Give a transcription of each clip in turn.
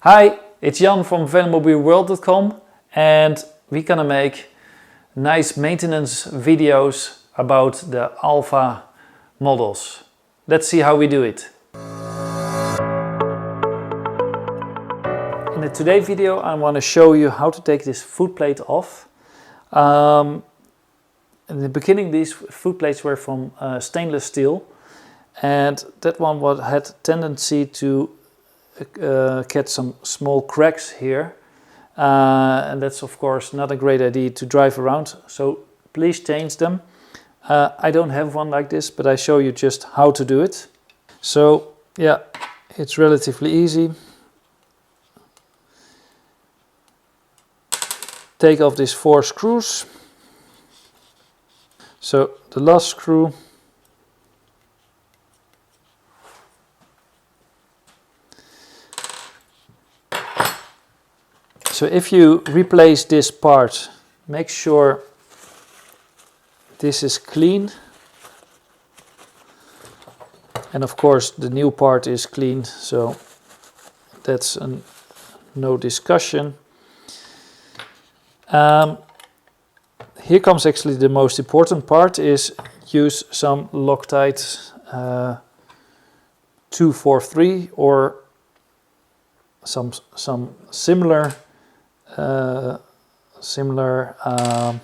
Hi, it's Jan from VelomobileWorld.com and we're gonna make nice maintenance videos about the Alpha models. Let's see how we do it. In today's video I want to show you how to take this footplate off. In the beginning these footplates were from stainless steel, and that one had tendency to get some small cracks here, and that's of course not a great idea to drive around, so please change them. I don't have one like this, but I show you just how to do it. So yeah, it's relatively easy. Take off these 4 screws. So the last screw, so if you replace this part, make sure this is clean, and of course the new part is clean, so that's no discussion. Here comes actually the most important part, is use some Loctite 243 or some similar how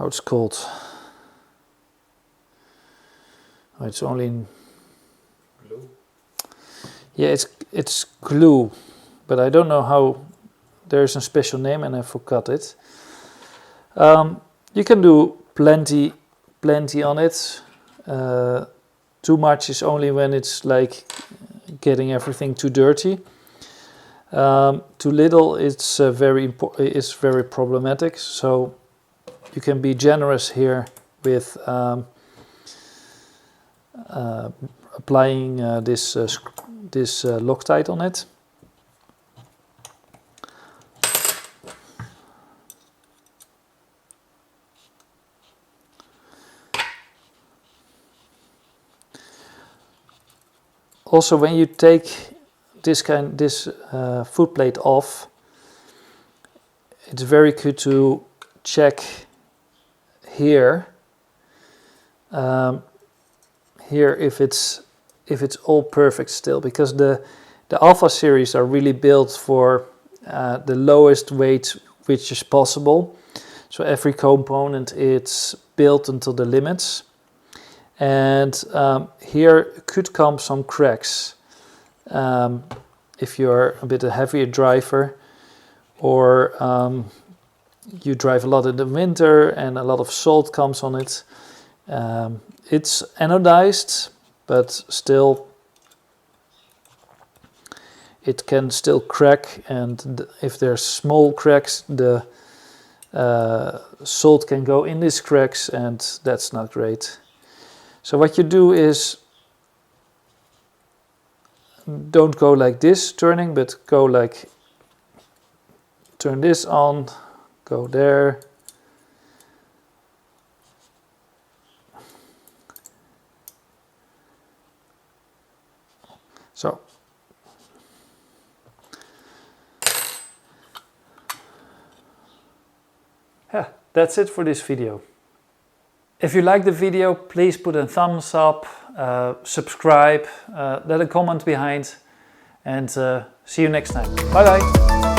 it's called. Oh, it's only in glue. Yeah, it's glue, but I don't know how. There's a special name and I forgot it. You can do plenty on it. Too much is only when it's like getting everything too dirty. Too little, it's very problematic. So you can be generous here with applying this Loctite on it. Also, when you take this footplate off, it's very good to check here if it's all perfect still, because the Alpha series are really built for the lowest weight which is possible. So every component it's built until the limits. And here could come some cracks if you're a bit a heavier driver, or you drive a lot in the winter and a lot of salt comes on it. It's anodized, but still it can still crack, and if there's small cracks, the salt can go in these cracks, and that's not great. So what you do is, don't go like this turning, but go like, turn this on, go there. So yeah, that's it for this video. If you like the video, please put a thumbs up, subscribe, let a comment behind, and see you next time. Bye bye!